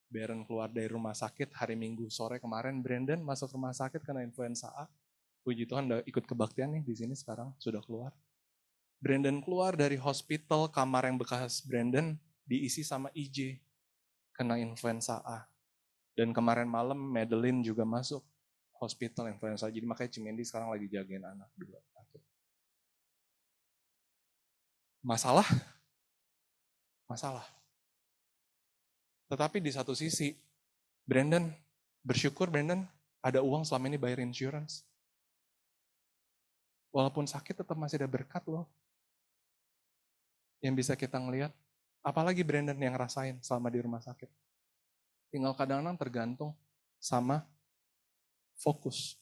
Beren keluar dari rumah sakit hari Minggu sore kemarin. Brandon masuk rumah sakit kena influenza A. Puji Tuhan udah ikut kebaktian nih di sini sekarang, sudah keluar. Brandon keluar dari hospital, kamar yang bekas Brandon diisi sama IJ, kena influenza A. Dan kemarin malam Madeline juga masuk hospital influenza. Jadi makanya Cimendi sekarang lagi jagain anak 2. Masalah? Masalah. Tetapi di satu sisi, Brandon bersyukur Brandon ada uang selama ini bayar insurance. Walaupun sakit tetap masih ada berkat loh. Yang bisa kita ngelihat. Apalagi Brandon yang rasain selama di rumah sakit. Tinggal kadang-kadang tergantung sama fokus.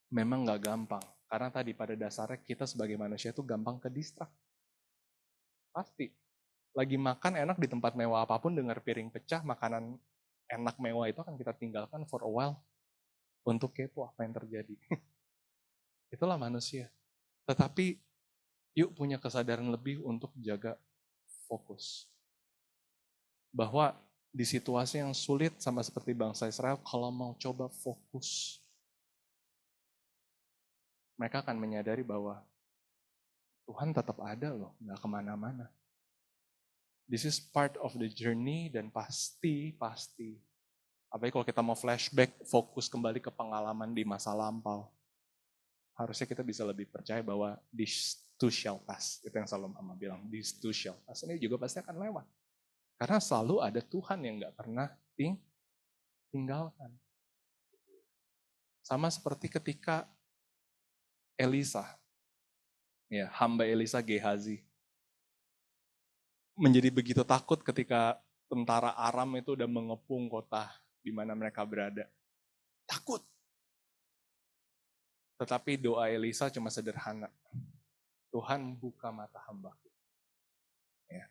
Memang nggak gampang. Karena tadi pada dasarnya kita sebagai manusia itu gampang ke distrak. Pasti. Lagi makan enak di tempat mewah apapun, dengar piring pecah, makanan enak mewah itu akan kita tinggalkan for a while untuk kepo apa yang terjadi. Itulah manusia. Tetapi yuk punya kesadaran lebih untuk jaga fokus. Bahwa di situasi yang sulit sama seperti bangsa Israel, kalau mau coba fokus, mereka akan menyadari bahwa Tuhan tetap ada loh, nggak kemana-mana. This is part of the journey dan pasti, apalagi kalau kita mau flashback, fokus kembali ke pengalaman di masa lampau, harusnya kita bisa lebih percaya bahwa this too shall pass. Itu yang selalu Mama bilang, this too shall pass. Ini juga pasti akan lewat. Karena selalu ada Tuhan yang nggak pernah tinggalkan. Sama seperti ketika Elisa, ya hamba Elisa Gehazi, menjadi begitu takut ketika tentara Aram itu udah mengepung kota di mana mereka berada. Takut. Tetapi doa Elisa cuma sederhana. Tuhan buka mata hambaku. Ya.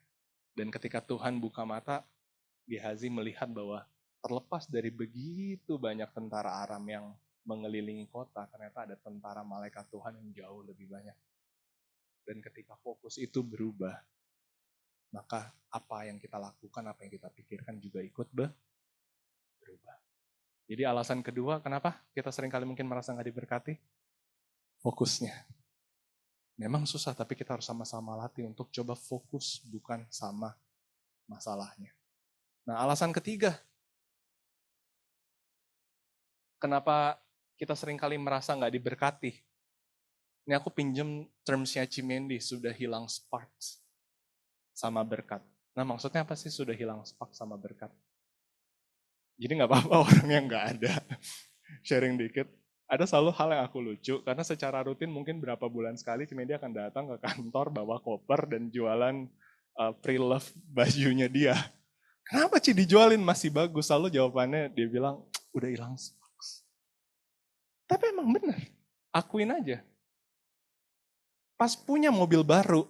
Dan ketika Tuhan buka mata, Gehazi melihat bahwa terlepas dari begitu banyak tentara Aram yang mengelilingi kota, ternyata ada tentara malaikat Tuhan yang jauh lebih banyak. Dan ketika fokus itu berubah, maka apa yang kita lakukan, apa yang kita pikirkan juga ikut berubah. Jadi alasan kedua, kenapa kita seringkali mungkin merasa nggak diberkati? Fokusnya. Memang susah, tapi kita harus sama-sama latih untuk coba fokus, bukan sama masalahnya. Nah, alasan ketiga, kenapa kita seringkali merasa nggak diberkati? Ini aku pinjem termsnya Cimendi, sudah hilang sparks sama berkat. Nah, maksudnya apa sih sudah hilang spark sama berkat? Jadi nggak apa-apa orang yang nggak ada. Sharing dikit. Ada selalu hal yang aku lucu, karena secara rutin mungkin berapa bulan sekali Cimendi akan datang ke kantor, bawa koper, dan jualan pre-love bajunya dia. Kenapa Ci dijualin masih bagus? Selalu jawabannya dia bilang, udah hilang sparks. Tapi emang benar, akuin aja. Pas punya mobil baru,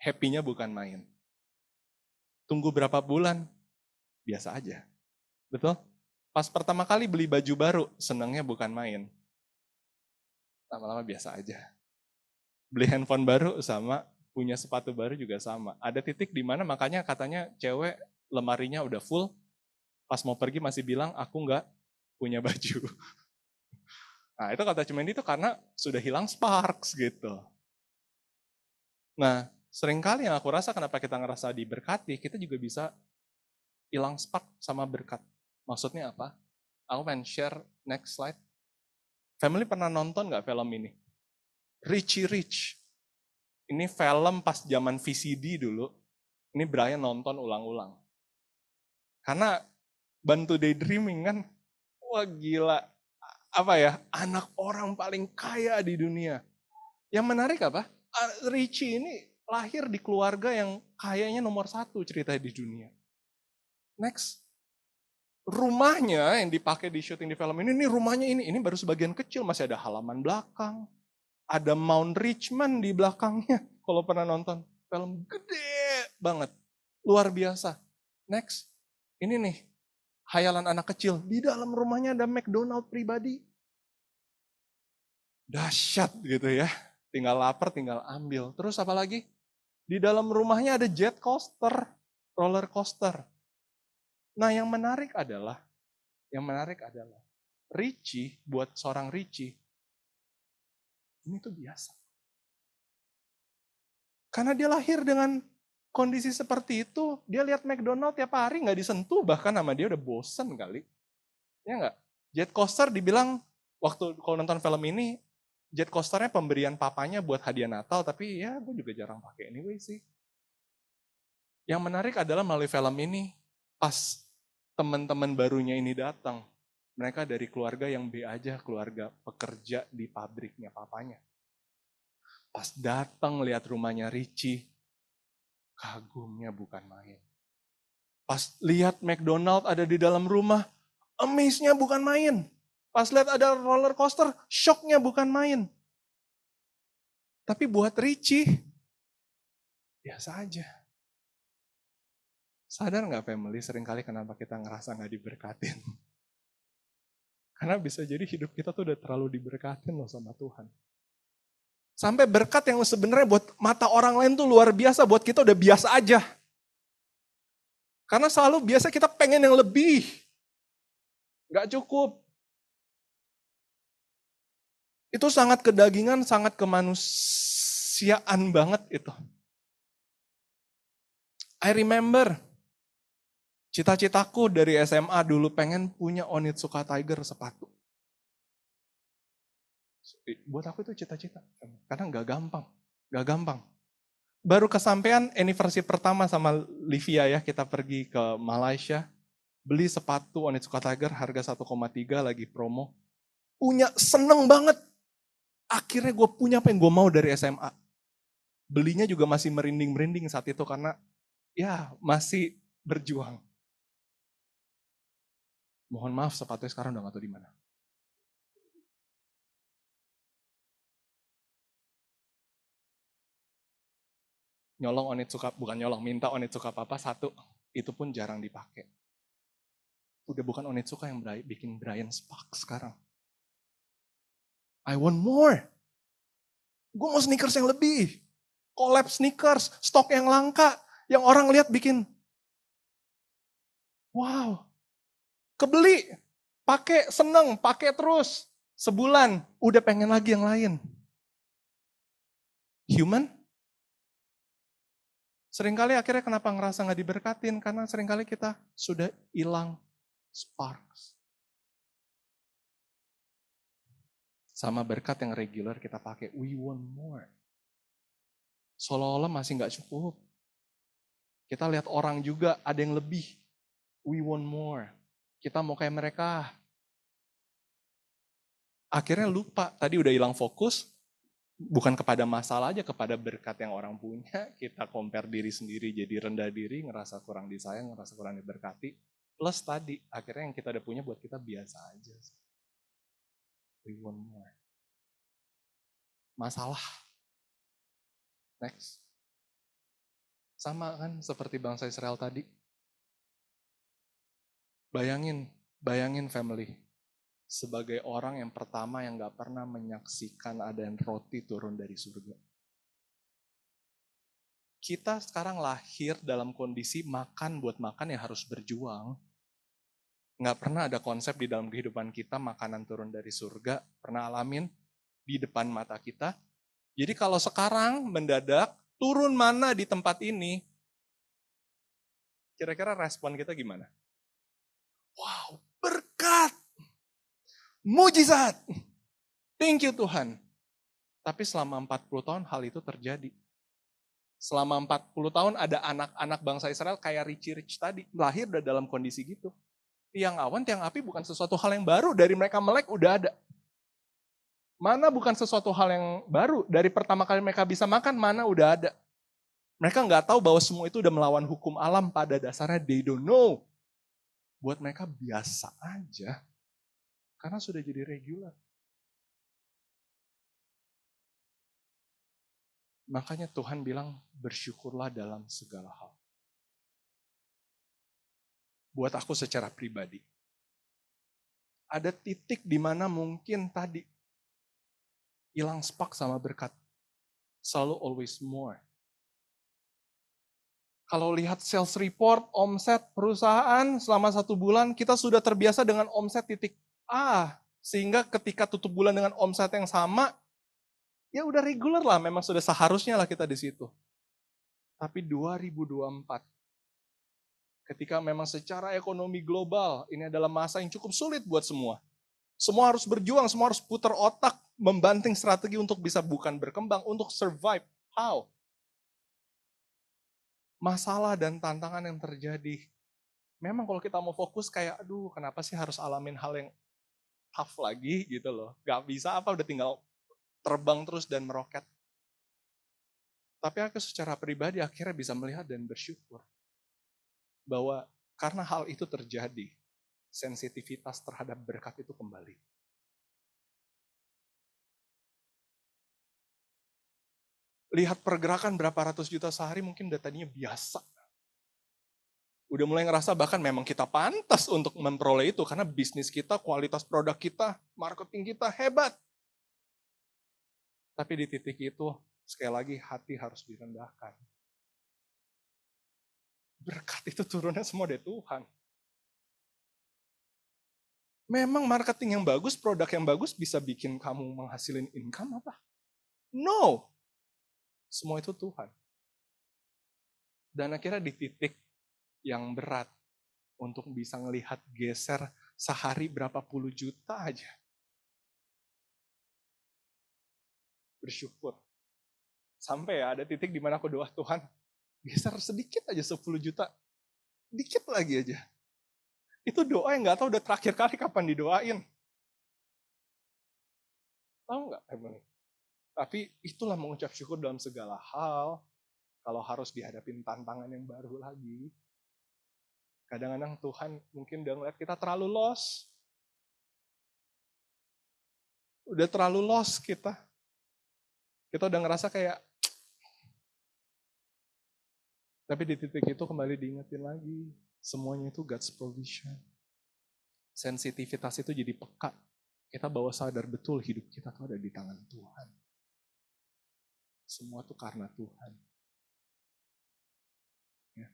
happy-nya bukan main. Tunggu berapa bulan, biasa aja. Betul? Pas pertama kali beli baju baru, senangnya bukan main. Lama-lama biasa aja. Beli handphone baru sama, punya sepatu baru juga sama. Ada titik di mana makanya katanya cewek lemarinya udah full, pas mau pergi masih bilang, aku nggak punya baju. Nah itu kata Cimendi itu karena sudah hilang sparks gitu. Nah, seringkali yang aku rasa kenapa kita ngerasa diberkati, kita juga bisa hilang spark sama berkat. Maksudnya apa? Aku pengen share next slide. Family pernah nonton nggak film ini? Richie Rich. Ini film pas zaman VCD dulu. Ini Brian nonton ulang-ulang. Karena bantu daydreaming kan, wah gila. Apa ya, anak orang paling kaya di dunia. Yang menarik apa? Richie ini lahir di keluarga yang kayaknya nomor 1 cerita di dunia. Next. Rumahnya yang dipakai di syuting di film ini rumahnya ini baru sebagian kecil, masih ada halaman belakang. Ada Mount Richmond di belakangnya. Kalau pernah nonton film gede banget. Luar biasa. Next. Ini nih, hayalan anak kecil. Di dalam rumahnya ada McDonald pribadi. Dahsyat gitu ya. Tinggal lapar, tinggal ambil. Terus apa lagi? Di dalam rumahnya ada jet coaster, roller coaster. Nah yang menarik adalah Richie, buat seorang Richie, ini tuh biasa. Karena dia lahir dengan kondisi seperti itu, dia lihat McDonald tiap hari nggak disentuh, bahkan sama dia udah bosen kali. Ya nggak? Jet coaster dibilang, waktu kalau nonton film ini, jet coasternya pemberian papanya buat hadiah Natal, tapi ya gue juga jarang pakai anyway sih. Yang menarik adalah melalui film ini, pas teman-teman barunya ini datang, mereka dari keluarga yang B aja, keluarga pekerja di pabriknya papanya. Pas datang lihat rumahnya Richie, kagumnya bukan main. Pas lihat McDonald ada di dalam rumah, amaze-nya bukan main. Pas lihat ada roller coaster, shocknya bukan main. Tapi buat Richie, biasa aja. Sadar nggak family, seringkali kenapa kita ngerasa nggak diberkatin? Karena bisa jadi hidup kita tuh udah terlalu diberkatin loh sama Tuhan. Sampai berkat yang sebenarnya buat mata orang lain tuh luar biasa, buat kita udah biasa aja. Karena selalu biasa kita pengen yang lebih. Nggak cukup. Itu sangat kedagingan, sangat kemanusiaan banget itu. I remember, cita-citaku dari SMA dulu pengen punya Onitsuka Tiger sepatu. Buat aku itu cita-cita, karena nggak gampang. Baru kesampaian anniversary pertama sama Livia ya, kita pergi ke Malaysia, beli sepatu Onitsuka Tiger harga 1,3 lagi promo. Punya, seneng banget. Akhirnya gue punya apa yang gue mau dari SMA. Belinya juga masih merinding-merinding saat itu karena ya masih berjuang. Mohon maaf sepatunya sekarang udah gak tahu di mana. Nyolong Onitsuka, bukan nyolong, minta Onitsuka papa satu, itu pun jarang dipakai. Udah bukan Onitsuka yang bikin Brian Spark sekarang. I want more. Gue mau sneakers yang lebih. Collab sneakers, stok yang langka, yang orang lihat bikin, wow, kebeli, pakai seneng, pakai terus. Sebulan, udah pengen lagi yang lain. Human? Seringkali akhirnya kenapa ngerasa gak diberkatin? Karena seringkali kita sudah hilang sparks. Sama berkat yang regular kita pakai, we want more. Seolah-olah masih gak cukup. Kita lihat orang juga ada yang lebih, we want more. Kita mau kayak mereka. Akhirnya lupa, tadi udah hilang fokus, bukan kepada masalah aja, kepada berkat yang orang punya. Kita compare diri sendiri, jadi rendah diri, ngerasa kurang disayang, ngerasa kurang diberkati. Plus tadi, akhirnya yang kita udah punya buat kita biasa aja. We want more. Masalah. Next. Sama kan seperti bangsa Israel tadi. Bayangin family. Sebagai orang yang pertama yang gak pernah menyaksikan ada roti turun dari surga. Kita sekarang lahir dalam kondisi makan buat makan ya harus berjuang. Gak pernah ada konsep di dalam kehidupan kita makanan turun dari surga. Pernah alamin di depan mata kita. Jadi kalau sekarang mendadak turun mana di tempat ini, kira-kira respon kita gimana? Wow, berkat! Mujizat! Thank you Tuhan. Tapi selama 40 tahun hal itu terjadi. Selama 40 tahun ada anak-anak bangsa Israel kayak Richie Rich tadi. Lahir udah dalam kondisi gitu. Tiang awan, tiang api bukan sesuatu hal yang baru. Dari mereka melek udah ada. Mana bukan sesuatu hal yang baru. Dari pertama kali mereka bisa makan, mana udah ada. Mereka nggak tahu bahwa semua itu udah melawan hukum alam pada dasarnya. They don't know. Buat mereka biasa aja. Karena sudah jadi regular. Makanya Tuhan bilang bersyukurlah dalam segala hal. Buat aku secara pribadi. Ada titik di mana mungkin tadi hilang spark sama berkat. Selalu always more. Kalau lihat sales report, omset perusahaan selama 1 bulan, kita sudah terbiasa dengan omset titik A. Sehingga ketika tutup bulan dengan omset yang sama, ya udah regular lah, memang sudah seharusnya lah kita di situ. Tapi 2024, ketika memang secara ekonomi global, ini adalah masa yang cukup sulit buat semua. Semua harus berjuang, semua harus putar otak, membanting strategi untuk bisa bukan berkembang, untuk survive. How? Masalah dan tantangan yang terjadi. Memang kalau kita mau fokus kayak, aduh kenapa sih harus alamin hal yang tough lagi gitu loh. Gak bisa apa, udah tinggal terbang terus dan meroket. Tapi aku secara pribadi akhirnya bisa melihat dan bersyukur. Bahwa karena hal itu terjadi, sensitivitas terhadap berkat itu kembali. lihat pergerakan berapa ratus juta sehari mungkin udah tadinya biasa. Udah mulai ngerasa bahkan memang kita pantas untuk memperoleh itu karena bisnis kita, kualitas produk kita, marketing kita hebat. Tapi di titik itu, sekali lagi hati harus direndahkan. Berkat itu turunnya semua dari Tuhan. Memang marketing yang bagus, produk yang bagus bisa bikin kamu menghasilin income apa? No. Semua itu Tuhan. Dan akhirnya di titik yang berat untuk bisa ngelihat geser sehari berapa puluh juta aja. Bersyukur. Sampai ya ada titik di mana aku doa, Tuhan, geser sedikit aja 10 juta. Dikit lagi aja. Itu doa yang gak tahu udah terakhir kali kapan didoain. Tahu gak emang? Tapi itulah mengucap syukur dalam segala hal. Kalau harus dihadapin tantangan yang baru lagi. Kadang-kadang Tuhan mungkin udah ngeliat kita terlalu lost. Udah terlalu lost kita. Kita udah ngerasa kayak, tapi di titik itu kembali diingetin lagi. Semuanya itu God's provision. Sensitivitas itu jadi peka. Kita bawa sadar betul hidup kita tuh ada di tangan Tuhan. Semua tuh karena Tuhan. Ya.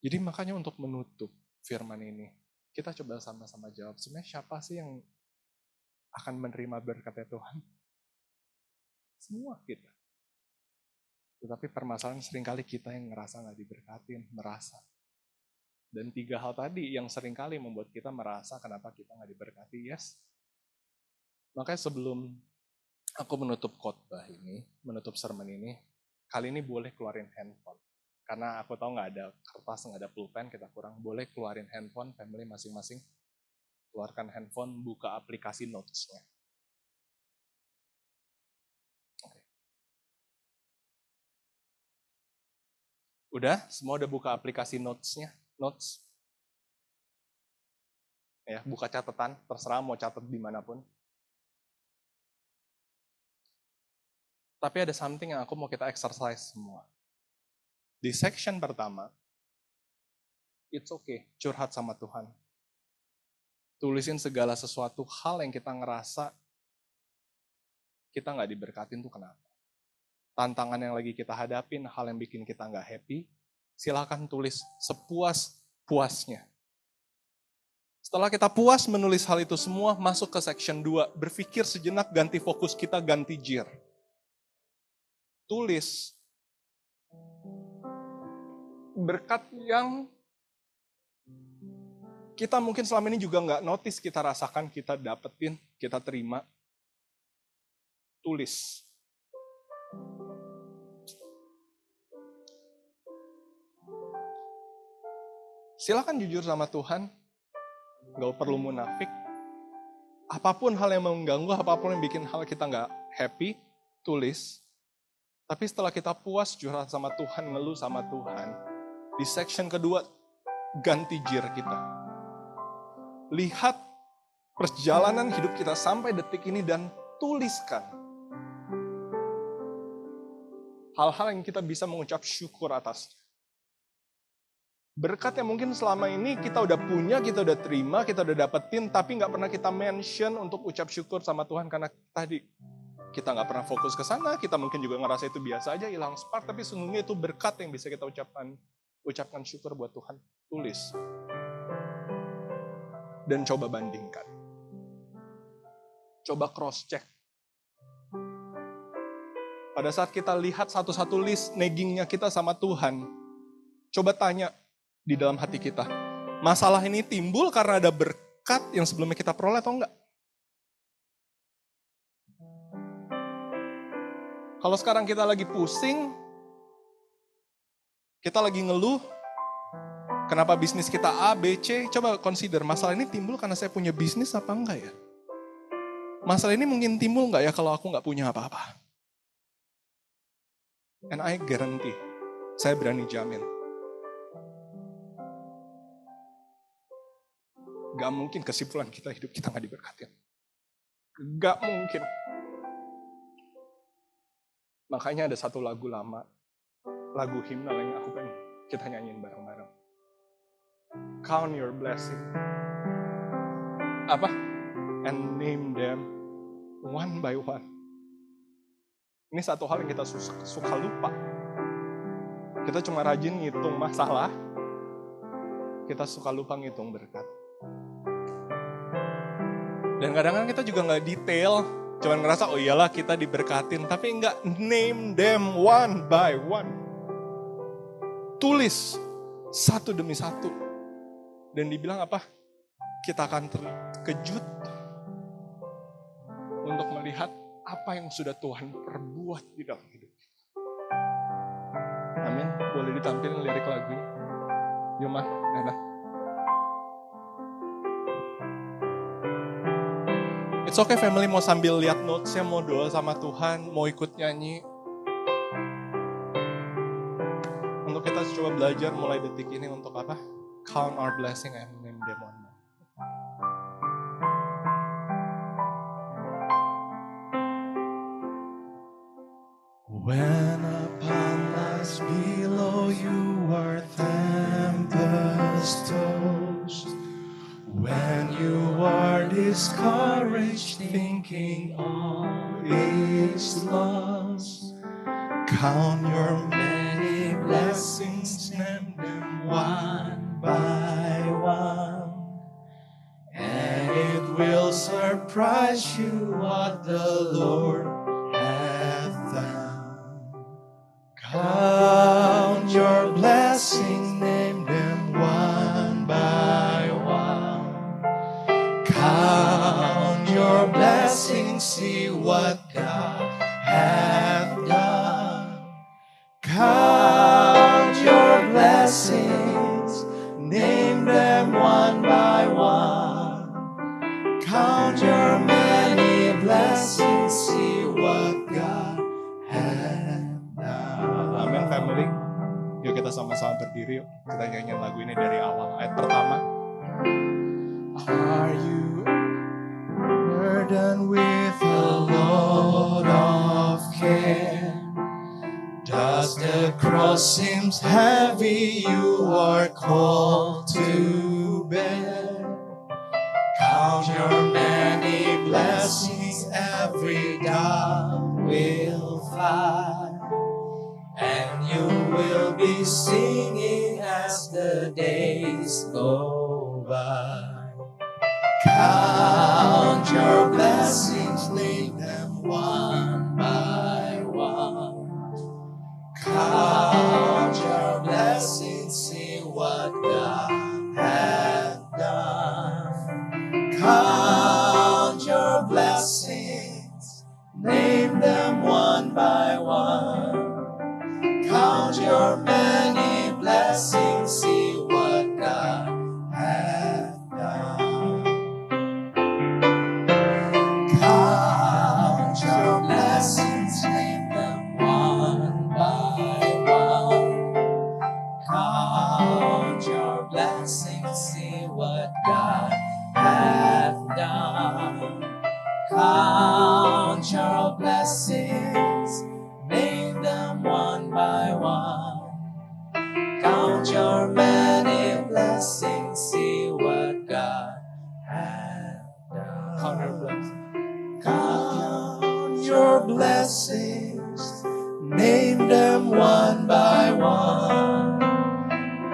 Jadi makanya untuk menutup firman ini, kita coba sama-sama jawab. Sebenarnya siapa sih yang akan menerima berkat Tuhan? Semua kita. Tetapi permasalahan seringkali kita yang ngerasa gak diberkatin, merasa. Dan 3 hal tadi yang seringkali membuat kita merasa kenapa kita gak diberkati, yes. Makanya sebelum aku menutup khotbah ini, menutup sermon ini, kali ini boleh keluarin handphone. Karena aku tahu gak ada kertas, gak ada pulpen, kita kurang. Boleh keluarin handphone, family masing-masing. Keluarkan handphone, buka aplikasi notes-nya. Udah? Semua udah buka aplikasi notes-nya? Notes? Ya, buka catatan, terserah mau catat dimanapun. Tapi ada something yang aku mau kita exercise semua. Di section pertama, it's okay, curhat sama Tuhan. Tulisin segala sesuatu hal yang kita ngerasa kita nggak diberkatin tuh kenapa. Tantangan yang lagi kita hadapin, hal yang bikin kita nggak happy, silakan tulis sepuas-puasnya. Setelah kita puas menulis hal itu semua, masuk ke section 2, berpikir sejenak, ganti fokus kita, ganti gear. Tulis berkat yang kita mungkin selama ini juga nggak notice, kita rasakan, kita dapetin, kita terima. Tulis. Silakan jujur sama Tuhan, gak perlu munafik. Apapun hal yang mengganggu, apapun yang bikin hal kita gak happy, tulis. Tapi setelah kita puas curhat sama Tuhan, ngeluh sama Tuhan, di section kedua, ganti gear kita. Lihat perjalanan hidup kita sampai detik ini dan tuliskan hal-hal yang kita bisa mengucap syukur atasnya. Berkat yang mungkin selama ini kita udah punya, kita udah terima, kita udah dapetin, tapi gak pernah kita mention untuk ucap syukur sama Tuhan karena tadi kita gak pernah fokus ke sana, kita mungkin juga ngerasa itu biasa aja, hilang spark, tapi sungguhnya itu berkat yang bisa kita ucapkan syukur buat Tuhan. Tulis. Dan coba bandingkan. Coba cross check. Pada saat kita lihat satu-satu list naggingnya kita sama Tuhan, coba tanya di dalam hati kita, masalah ini timbul karena ada berkat yang sebelumnya kita peroleh atau enggak? Kalau sekarang kita lagi pusing, kita lagi ngeluh, kenapa bisnis kita A, B, C, coba consider, masalah ini timbul karena saya punya bisnis apa enggak ya? Masalah ini mungkin timbul enggak ya kalau aku enggak punya apa-apa? And I guarantee, saya berani jamin, gak mungkin kesimpulan kita hidup kita gak diberkatin. Gak mungkin. Makanya ada satu lagu lama, lagu himnal yang aku pengen kita nyanyiin bareng-bareng. Count your blessing. Apa? And name them one by one. Ini satu hal yang kita suka lupa. Kita cuma rajin ngitung masalah, kita suka lupa ngitung berkat. Dan kadang-kadang kita juga nggak detail, cuma ngerasa oh iyalah kita diberkatin, tapi nggak name them one by one. Tulis satu demi satu. Dan dibilang apa? Kita akan terkejut untuk melihat apa yang sudah Tuhan perbuat di dalam hidup. Amin. Boleh ditampilin lirik lagunya. Yuma, Nana. It's okay family, mau sambil lihat notes-nya, mau doa sama Tuhan, mau ikut nyanyi. Untuk kita coba belajar mulai detik ini untuk apa? Count our blessing and name them one. When upon life's below you are tempest tossed, when you are discouraged, thinking all is lost, count your many blessings, name them one by one, and it will surprise you what the Lord hath done. Count your blessings, name them one by one. Count your blessings, see what God hath done. Count your blessings, name them one by one. Count your many blessings, see what God hath done. Amin family. Yuk kita sama-sama berdiri yuk. Kita nyanyiin lagu ini dari awal. Ayat pertama. Are you burdened with a load of care? Does the cross seem heavy you are called to bear? Count your many blessings, every doubt will fly, and you will be singing as the days go by. Count your blessings, name them one by one. Count your blessings, see what God hath done. Count your blessings, name them one by one. Count your many blessings, see what God hath done. Count your blessings, name them one by one. Count your blessings, see what God hath done. Count your blessings, name them one by one. Count your many blessings, see what God hath done. Count your blessings. Count your blessings, name them one by one.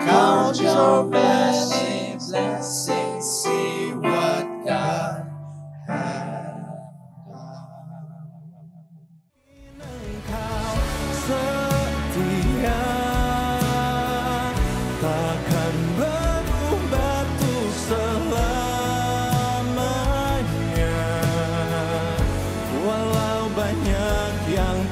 Count your many blessings, see what God hath done. Engkau setia, takkan berubah batu selamanya. Walau banyak yang